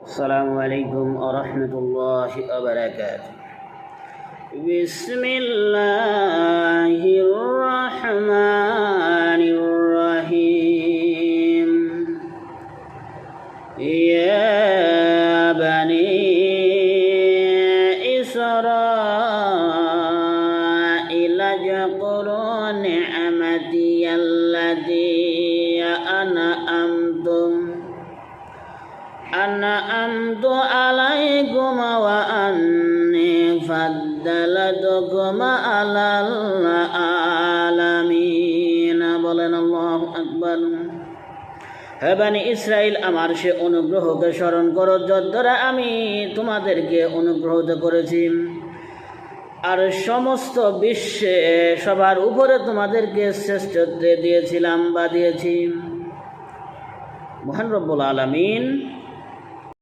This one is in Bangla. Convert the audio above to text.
السلام عليكم ورحمة الله وبركاته. بسم الله الرحمن الرحيم. يا بني إسرائيل اذكروا نعمتي التي أنعمت عليكم وأني فضلتكم على العالمين. বলেন আল্লাহু আকবার। হে বনি ইসরাইল, আমার সে অনুগ্রহকে স্মরণ করো যদ্বারা আমি তোমাদেরকে অনুগ্রহিত করেছি আর সমস্ত বিশ্বে সবার উপরে তোমাদেরকে শ্রেষ্ঠত্ব দিয়েছিলাম বা দিয়েছি। মহান রব্বুল আলামিন